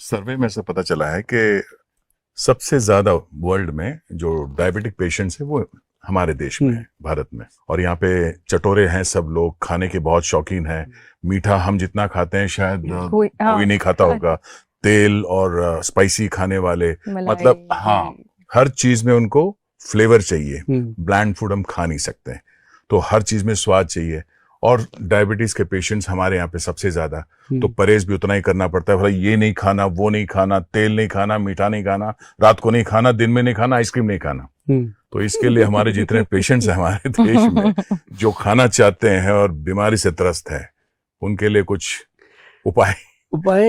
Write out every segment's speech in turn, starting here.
सर्वे में से पता चला है कि सबसे ज्यादा वर्ल्ड में जो डायबिटिक पेशेंट्स है वो हमारे देश में है, भारत में। और यहाँ पे चटोरे हैं, सब लोग खाने के बहुत शौकीन हैं। मीठा हम जितना खाते हैं शायद कोई नहीं खाता होगा। तेल और स्पाइसी खाने वाले, मतलब हाँ, हर चीज में उनको फ्लेवर चाहिए। ब्लैंड फूड हम खा नहीं सकते हैं, तो हर चीज में स्वाद चाहिए। और डायबिटीज के पेशेंट्स हमारे यहाँ पे सबसे ज्यादा, तो परहेज भी उतना ही करना पड़ता है। भाई ये नहीं खाना, वो नहीं खाना, तेल नहीं खाना, मीठा नहीं खाना, रात को नहीं खाना, दिन में नहीं खाना, आइसक्रीम नहीं खाना। तो इसके लिए हमारे जितने पेशेंट्स हैं हमारे देश में जो खाना चाहते हैं और बीमारी से त्रस्त है, उनके लिए कुछ उपाय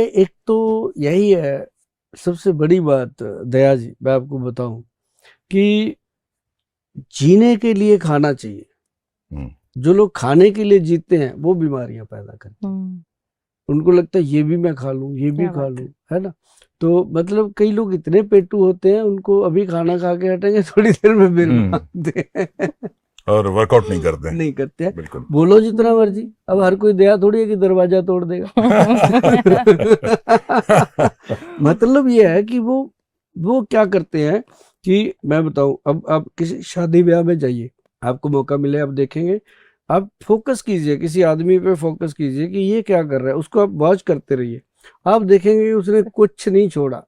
एक तो यही है। सबसे बड़ी बात दया जी, मैं आपको बताऊं कि जीने के लिए खाना चाहिए। जो लोग खाने के लिए जीते हैं वो बीमारियां पैदा करते हैं। उनको लगता है ये भी मैं खा लूं, ये भी खा लूं, है ना। तो मतलब कई लोग इतने पेटू होते हैं, उनको अभी खाना खा के हटेंगे, थोड़ी देर में बिल मांगते हैं और वर्कआउट नहीं करते हैं। बिल्कुल। बोलो जितना मर्जी, अब हर कोई दया थोड़ी है कि दरवाजा तोड़ देगा मतलब ये है कि वो क्या करते हैं कि मैं बताऊं, अब आप किसी शादी ब्याह में जाइए, आपको मौका मिले, आप देखेंगे, आप फोकस कीजिए, किसी आदमी पे फोकस कीजिए कि ये क्या कर रहा है, उसको आप वॉच करते रहिए। आप देखेंगे उसने कुछ नहीं छोड़ा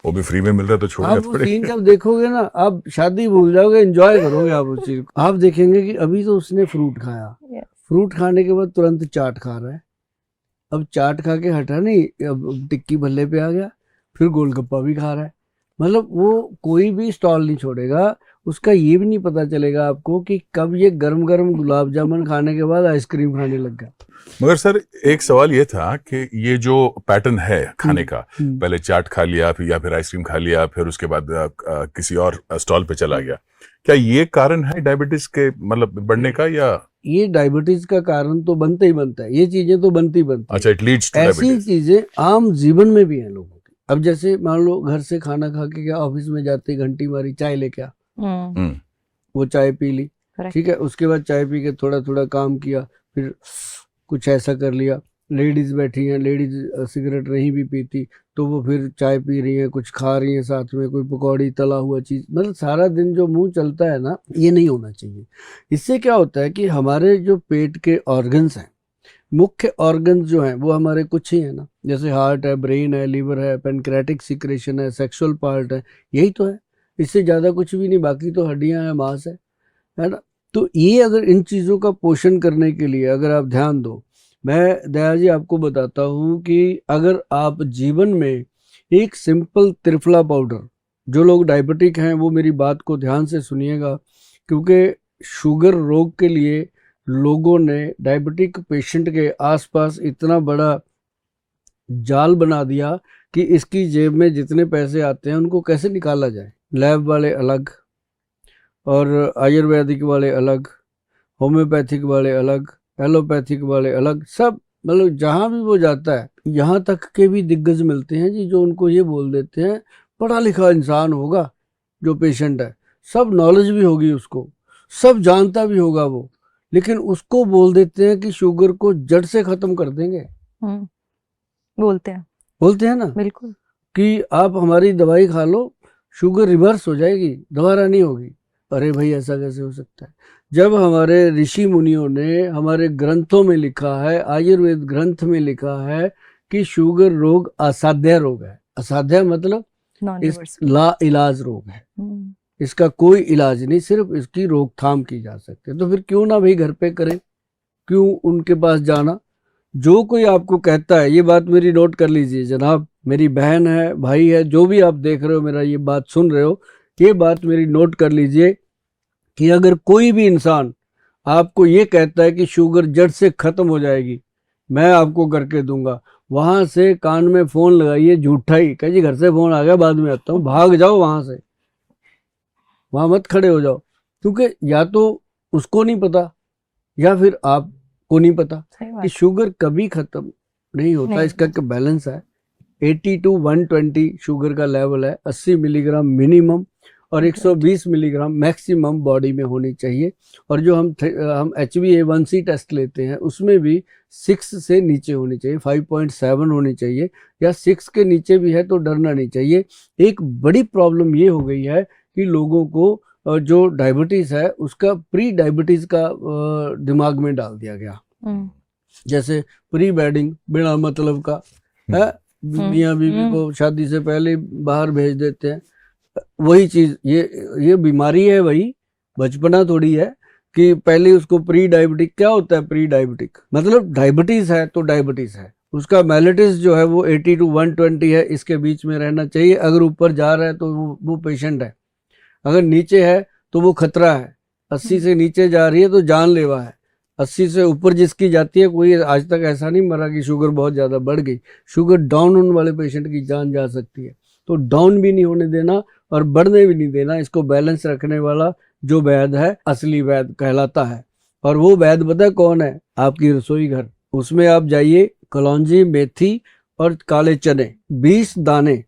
वो भी फ्री में मिल रहा है तो छोड़ना आप वो सीन जब देखोगे ना, आप शादी भूल जाओगे, एंजॉय करोगे आप उस चीज को। आप देखेंगे कि अभी तो उसने फ्रूट खाया, फ्रूट खाने के बाद तुरंत चाट खा रहा है। अब चाट खा के हटा नहीं, अब टिक्की भल्ले पे आ गया, फिर गोलगप्पा भी खा रहा है। मतलब वो कोई भी स्टॉल नहीं छोड़ेगा। उसका ये भी नहीं पता चलेगा आपको कि कब ये गरम गरम गुलाब जामुन खाने के बाद आइसक्रीम खाने लग गया। मगर सर एक सवाल ये था कि ये जो पैटर्न है खाने का, पहले चाट खा लिया, फिर या फिर आइसक्रीम खा लिया, फिर उसके बाद किसी और स्टॉल पे चला गया, क्या ये कारण है डायबिटीज के मतलब बढ़ने का? या ये डायबिटीज का कारण तो बनता ही बनता है, ये चीजें तो बनती बनती। अच्छा, इट लीड्स टू ऐसी चीजें आम जीवन में भी है लोगों की। अब जैसे मान लो घर से खाना खा के क्या, ऑफिस में जाते घंटी मारी, चाय लेके आ, वो चाय पी ली, ठीक है, उसके बाद चाय पी के थोड़ा थोड़ा काम किया, फिर कुछ ऐसा कर लिया। लेडीज बैठी हैं, लेडीज सिगरेट नहीं भी पीती तो वो फिर चाय पी रही हैं, कुछ खा रही हैं साथ में, कोई पकौड़ी तला हुआ चीज। मतलब सारा दिन जो मुंह चलता है ना, ये नहीं होना चाहिए। इससे क्या होता है कि हमारे जो पेट के ऑर्गन्स हैं, मुख्य ऑर्गन्स जो हैं वो हमारे कुछ ही है ना, जैसे हार्ट है, ब्रेन है, लीवर है, पेनक्रेटिक सिक्रेशन है, सेक्सुअल पार्ट है, यही तो है। इससे ज्यादा कुछ भी नहीं, बाकी तो हड्डियां हैं, मांस है ना। तो ये अगर इन चीजों का पोषण करने के लिए अगर आप ध्यान दो, मैं दया जी आपको बताता हूँ कि अगर आप जीवन में एक सिंपल त्रिफला पाउडर, जो लोग डायबिटिक हैं वो मेरी बात को ध्यान से सुनिएगा, क्योंकि शुगर रोग के लिए लोगों ने डायबिटिक पेशेंट के आसपास इतना बड़ा जाल बना दिया कि इसकी जेब में जितने पैसे आते हैं उनको कैसे निकाला जाए। लैब वाले अलग, और आयुर्वेदिक वाले अलग, होम्योपैथिक वाले अलग, एलोपैथिक वाले अलग, सब मतलब जहाँ भी वो जाता है, यहाँ तक के भी दिग्गज मिलते हैं जी, जो उनको ये बोल देते हैं, पढ़ा लिखा इंसान होगा जो पेशेंट है, सब नॉलेज भी होगी उसको, सब जानता भी होगा वो, लेकिन उसको बोल देते हैं कि शुगर को जड़ से खत्म कर देंगे। बोलते हैं ना, बिल्कुल, कि आप हमारी दवाई खा लो, शुगर रिवर्स हो जाएगी, दोबारा नहीं होगी। अरे भाई ऐसा कैसे हो सकता है, जब हमारे ऋषि मुनियों ने हमारे ग्रंथों में लिखा है, आयुर्वेद ग्रंथ में लिखा है कि शुगर रोग असाध्य रोग है। असाध्य मतलब ला इलाज रोग है, इसका कोई इलाज नहीं, सिर्फ इसकी रोकथाम की जा सकती है। तो फिर क्यों ना भाई घर पे करें, क्यों उनके पास जाना। जो कोई आपको कहता है, ये बात मेरी नोट कर लीजिए जनाब, मेरी बहन है, भाई है, जो भी आप देख रहे हो, मेरा ये बात सुन रहे हो, ये बात मेरी नोट कर लीजिए कि अगर कोई भी इंसान आपको ये कहता है कि शुगर जड़ से खत्म हो जाएगी, मैं आपको करके दूंगा, वहां से कान में फोन लगाइए, झूठा ही कह जी, घर से फोन आ गया, बाद में आता हूँ, भाग जाओ वहां से, वहां मत खड़े हो जाओ, क्योंकि या तो उसको नहीं पता या फिर आपको नहीं पता कि शुगर कभी खत्म नहीं होता। इसका एक बैलेंस है, 80 to 120 शुगर का लेवल है, 80 मिलीग्राम मिनिमम, और 120 मिलीग्राम मैक्सिमम बॉडी में होनी चाहिए। और जो हम HbA1c टेस्ट लेते हैं उसमें भी 6 से नीचे होनी चाहिए, 5.7 होनी चाहिए, या 6 के नीचे भी है तो डरना नहीं चाहिए। एक बड़ी प्रॉब्लम ये हो गई है कि लोगों को जो डायबिटीज है उसका प्री डायबिटीज का दिमाग में डाल दिया गया। जैसे प्री वेडिंग बिना मतलब का है, मियाँ बीवी को शादी से पहले बाहर भेज देते हैं। वही चीज ये बीमारी है, वही बचपना थोड़ी है कि पहले उसको प्री डायबिटिक। क्या होता है प्री डायबिटिक? मतलब डायबिटीज है तो डायबिटीज है, उसका मेलिटस जो है वो 80 to 120 है, इसके बीच में रहना चाहिए। अगर ऊपर जा रहा है तो वो पेशेंट है, अगर नीचे है तो वो खतरा है। 80 से नीचे जा रही है तो जानलेवा है, 80 से ऊपर जिसकी जाती है, कोई आज तक ऐसा नहीं मरा कि शुगर बहुत ज़्यादा बढ़ गई। शुगर डाउन होने वाले पेशेंट की जान जा सकती है, तो डाउन भी नहीं होने देना और बढ़ने भी नहीं देना। इसको बैलेंस रखने वाला जो वैद्य है असली वैद्य कहलाता है। और वो वैद्य पता कौन है? आपकी रसोई घर। उसमें आप जाइए, कलौंजी, मेथी और काले चने, 20 दाने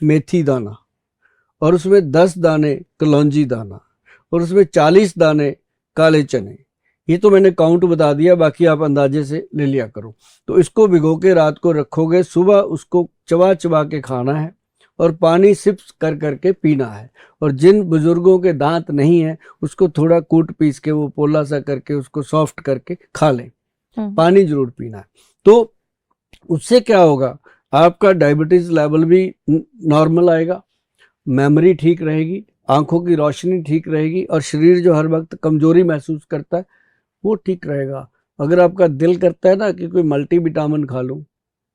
मेथी दाना, और उसमें 10 दाने कलौंजी दाना, और उसमें 40 दाने काले चने। ये तो मैंने काउंट बता दिया, बाकी आप अंदाजे से ले लिया करो। तो इसको भिगो के रात को रखोगे, सुबह उसको चबा चबा के खाना है और पानी सिप्स कर करके पीना है। और जिन बुजुर्गों के दांत नहीं है उसको थोड़ा कूट पीस के वो पोला सा करके उसको सॉफ्ट करके खा लें। पानी जरूर पीना है। तो उससे क्या होगा? आपका डायबिटीज लेवल भी नॉर्मल आएगा, मेमोरी ठीक रहेगी, आंखों की रोशनी ठीक रहेगी, और शरीर जो हर वक्त कमजोरी महसूस करता है वो ठीक रहेगा। अगर आपका दिल करता है ना कि कोई मल्टीविटामिन खा लूं,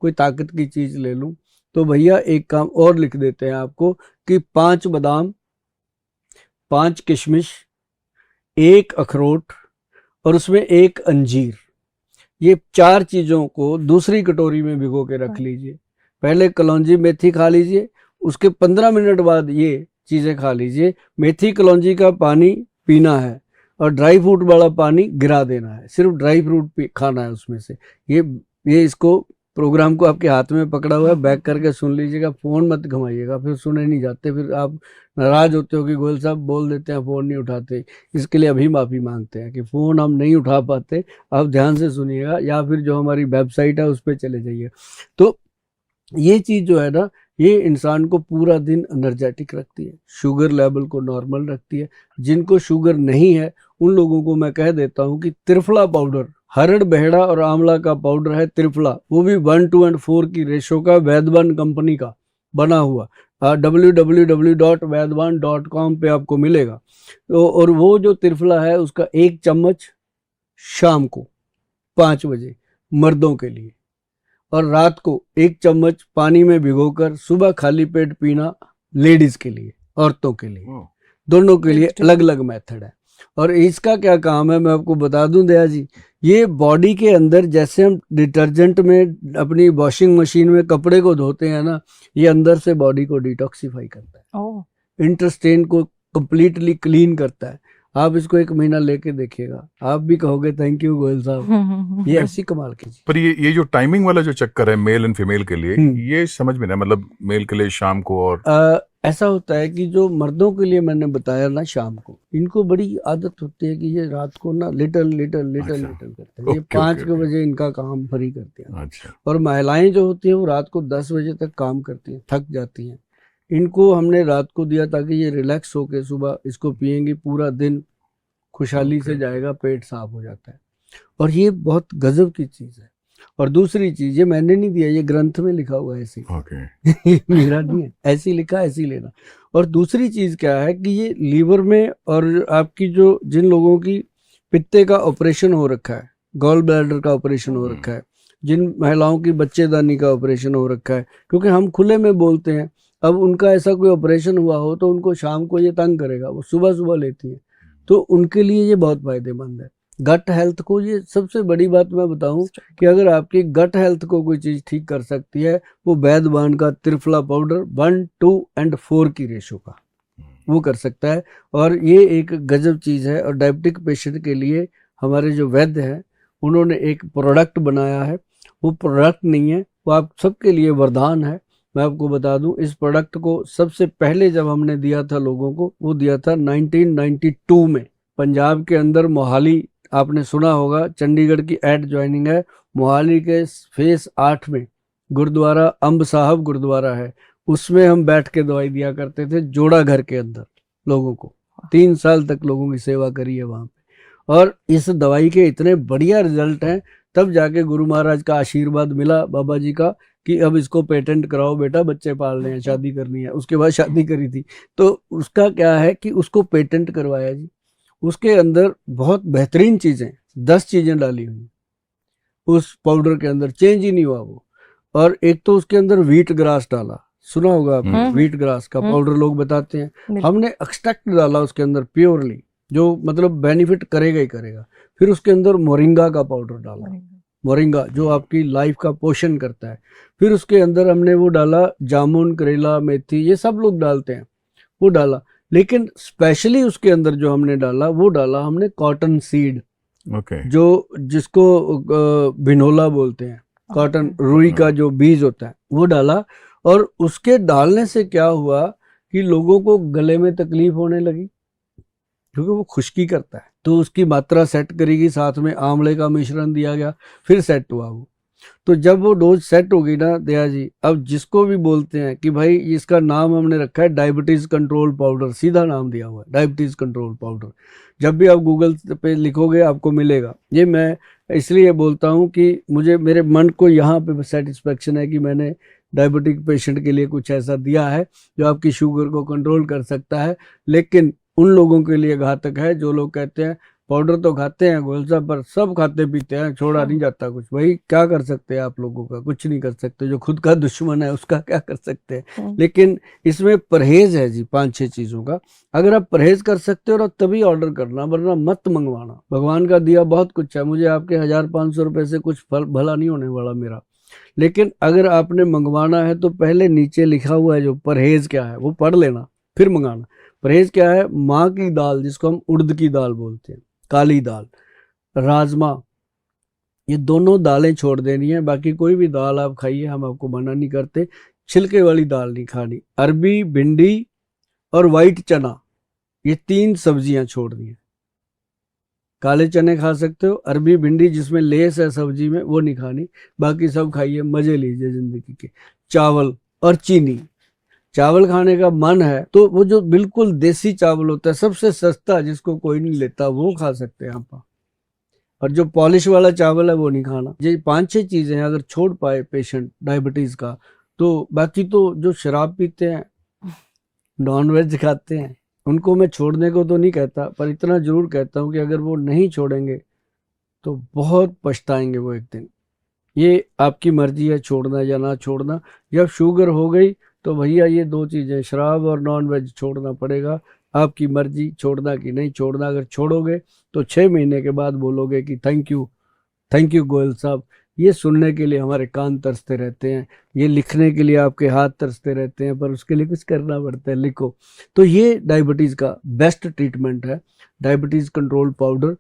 कोई ताकत की चीज ले लूं, तो भैया एक काम और लिख देते हैं आपको कि 5 बादाम, 5 किशमिश, 1 अखरोट और उसमें 1 अंजीर, ये 4 चीजों को दूसरी कटोरी में भिगो के रख लीजिए। पहले कलौंजी मेथी खा लीजिए, उसके 15 मिनट बाद ये चीजें खा लीजिए। मेथी कलौंजी का पानी पीना है और ड्राई फ्रूट वाला पानी गिरा देना है, सिर्फ ड्राई फ्रूट खाना है उसमें से। ये इसको प्रोग्राम को आपके हाथ में पकड़ा हुआ है, बैक करके सुन लीजिएगा, फोन मत घुमाइएगा, फिर सुने नहीं जाते, फिर आप नाराज होते हो कि गोयल साहब बोल देते हैं फोन नहीं उठाते। इसके लिए अभी माफी मांगते हैं कि फोन हम नहीं उठा पाते, आप ध्यान से सुनिएगा, या फिर जो हमारी वेबसाइट है उस पर चले जाइए। तो ये चीज जो है ना, ये इंसान को पूरा दिन एनर्जेटिक रखती है, शुगर लेवल को नॉर्मल रखती है। जिनको शुगर नहीं है उन लोगों को मैं कह देता हूँ कि त्रिफला पाउडर, हरड़, बहेड़ा और आंवला का पाउडर है त्रिफला, वो भी 1:4 की रेशो का, वैद्यवान कंपनी का बना हुआ, www.vaidwan.com पे आपको मिलेगा। तो और वो जो त्रिफला है उसका 1 चम्मच शाम को 5 बजे मर्दों के लिए, और रात को 1 चम्मच पानी में भिगोकर सुबह खाली पेट पीना लेडीज के लिए, औरतों के लिए, दोनों के लिए अलग अलग मेथड है। और इसका क्या काम है मैं आपको बता दूं दया जी, ये बॉडी के अंदर जैसे हम डिटर्जेंट में अपनी वॉशिंग मशीन में कपड़े को धोते हैं ना, ये अंदर से बॉडी को डिटॉक्सिफाई करता है, इंटरस्टेन को कंप्लीटली क्लीन करता है। आप इसको 1 महीना लेके देखिएगा, आप भी कहोगे थैंक यू गोयल साहब, ये ऐसी कमाल की चीज। पर ये जो टाइमिंग वाला जो चक्कर है मेल एंड फीमेल के लिए, ये समझ में ना, मतलब मेल के लिए शाम को, और ऐसा होता है कि जो मर्दों के लिए मैंने बताया ना शाम को, इनको बड़ी आदत होती है कि ये रात को ना लिटल करते हैं। ये 5 बजे इनका काम फ्री करते हैं। अच्छा। और महिलाएं जो होती हैं वो रात को 10 बजे तक काम करती हैं, थक जाती हैं। इनको हमने रात को दिया ताकि ये रिलैक्स होके सुबह इसको पियेंगी, पूरा दिन खुशहाली से जाएगा, पेट साफ हो जाता है। और ये बहुत गजब की चीज है। और दूसरी चीज, ये मैंने नहीं दिया, ये ग्रंथ में लिखा हुआ है ऐसे, मेरा नहीं है, ऐसी लिखा ऐसी लेना। और दूसरी चीज क्या है कि ये लीवर में, और आपकी जो जिन लोगों की पित्ते का ऑपरेशन हो रखा है, गॉल ब्लैडर का ऑपरेशन हो रखा है, जिन महिलाओं की बच्चेदानी का ऑपरेशन हो रखा है, क्योंकि हम खुले में बोलते हैं, अब उनका ऐसा कोई ऑपरेशन हुआ हो तो उनको शाम को ये तंग करेगा, वो सुबह सुबह लेती है, तो उनके लिए ये बहुत फायदेमंद है। गट हेल्थ को, ये सबसे बड़ी बात मैं बताऊं कि अगर आपकी गट हेल्थ को कोई चीज ठीक कर सकती है, वो वैद्यवान का त्रिफला पाउडर 1:4 की रेशो का वो कर सकता है। और ये एक गजब चीज है। और डायबिटिक पेशेंट के लिए हमारे जो वैद्य हैं उन्होंने एक प्रोडक्ट बनाया है, वो प्रोडक्ट नहीं है, वो आप सबके लिए वरदान है। मैं आपको बता दूं, इस प्रोडक्ट को सबसे पहले जब हमने दिया था लोगों को, वो दिया था 1992 में, पंजाब के अंदर मोहाली, आपने सुना होगा, चंडीगढ़ की एड ज्वाइनिंग है, मोहाली के फेस 8 में गुरुद्वारा अंब साहब गुरुद्वारा है, उसमें हम बैठ के दवाई दिया करते थे, जोड़ा घर के अंदर लोगों को। 3 साल तक लोगों की सेवा करी है वहां पे, और इस दवाई के इतने बढ़िया रिजल्ट हैं, तब जाके गुरु महाराज का आशीर्वाद मिला, बाबा जी का, कि अब इसको पेटेंट कराओ बेटा, बच्चे पालने हैं, शादी करनी है। उसके बाद शादी करी थी, तो उसका क्या है कि उसको पेटेंट करवाया जी। उसके अंदर बहुत बेहतरीन चीजें, 10 चीजें डाली हुई उस पाउडर के अंदर, चेंज ही नहीं हुआ वो। और एक तो उसके अंदर व्हीट ग्रास डाला, सुना होगा आपने, व्हीट ग्रास का पाउडर लोग बताते हैं। हमने एक्सट्रैक्ट डाला उसके अंदर प्योरली, जो मतलब बेनिफिट करेगा ही करेगा। फिर उसके अंदर मोरिंगा का पाउडर डाला, मोरिंगा जो आपकी लाइफ का पोषण करता है। फिर उसके अंदर हमने वो डाला जामुन, करेला, मेथी, ये सब लोग डालते हैं, वो डाला। लेकिन स्पेशली उसके अंदर जो हमने डाला, वो डाला हमने कॉटन सीड, जो जिसको बिनोला बोलते हैं, कॉटन, रुई का जो बीज होता है, वो डाला। और उसके डालने से क्या हुआ कि लोगों को गले में तकलीफ होने लगी, क्योंकि वो खुश्की करता है, तो उसकी मात्रा सेट करेगी। साथ में आंवले का मिश्रण दिया गया, फिर सेट हुआ वो। तो जब वो डोज सेट होगी ना दया जी, अब जिसको भी बोलते हैं कि भाई इसका नाम हमने रखा है डायबिटीज कंट्रोल पाउडर, सीधा नाम दिया हुआ है डायबिटीज कंट्रोल पाउडर। जब भी आप गूगल पे लिखोगे आपको मिलेगा। ये मैं इसलिए बोलता हूँ कि मुझे, मेरे मन को यहाँ पे सेटिस्फेक्शन है कि मैंने डायबिटिक पेशेंट के लिए कुछ ऐसा दिया है जो आपकी शुगर को कंट्रोल कर सकता है। लेकिन उन लोगों के लिए घातक है जो लोग कहते हैं पाउडर तो खाते हैं गोल साहब, पर सब खाते पीते हैं, छोड़ा नहीं जाता कुछ। भाई क्या कर सकते हैं आप लोगों का, कुछ नहीं कर सकते। जो खुद का दुश्मन है उसका क्या कर सकते हैं। लेकिन इसमें परहेज है जी, 5-6 चीजों का। अगर आप परहेज कर सकते हो और तभी ऑर्डर करना, वरना मत मंगवाना। भगवान का दिया बहुत कुछ है, मुझे आपके 1500 रुपए से कुछ फल भला नहीं होने वाला मेरा। लेकिन अगर आपने मंगवाना है तो पहले नीचे लिखा हुआ है जो परहेज क्या है वो पढ़ लेना, फिर मंगाना। परहेज क्या है? माँ की दाल, जिसको हम उड़द की दाल बोलते हैं, काली दाल, राजमा, ये दोनों दालें छोड़ देनी है। बाकी कोई भी दाल आप खाइए, हम आपको मना नहीं करते। छिलके वाली दाल नहीं खानी। अरबी, भिंडी और वाइट चना, ये 3 सब्जियां छोड़नी है। काले चने खा सकते हो, अरबी, भिंडी जिसमें लेस है सब्जी में, वो नहीं खानी। बाकी सब खाइए, मजे लीजिए जिंदगी के। चावल और चीनी, चावल खाने का मन है तो वो जो बिल्कुल देसी चावल होता है, सबसे सस्ता, जिसको कोई नहीं लेता, वो खा सकते हैं आप। और जो पॉलिश वाला चावल है वो नहीं खाना। ये 5-6 चीजें हैं, अगर छोड़ पाए पेशेंट डायबिटीज का, तो बाकी तो जो शराब पीते हैं, नॉन वेज खाते हैं, उनको मैं छोड़ने को तो नहीं कहता, पर इतना जरूर कहता हूँ कि अगर वो नहीं छोड़ेंगे तो बहुत पछताएंगे वो एक दिन। ये आपकी मर्जी है छोड़ना या ना छोड़ना। जब शुगर हो गई तो भैया ये 2 चीजें, शराब और नॉन वेज, छोड़ना पड़ेगा। आपकी मर्जी छोड़ना कि नहीं छोड़ना। अगर छोड़ोगे तो 6 महीने के बाद बोलोगे कि थैंक यू गोयल साहब। ये सुनने के लिए हमारे कान तरसते रहते हैं, ये लिखने के लिए आपके हाथ तरसते रहते हैं, पर उसके लिए कुछ करना पड़ता है, लिखो। तो ये डायबिटीज का बेस्ट ट्रीटमेंट है, डायबिटीज कंट्रोल पाउडर।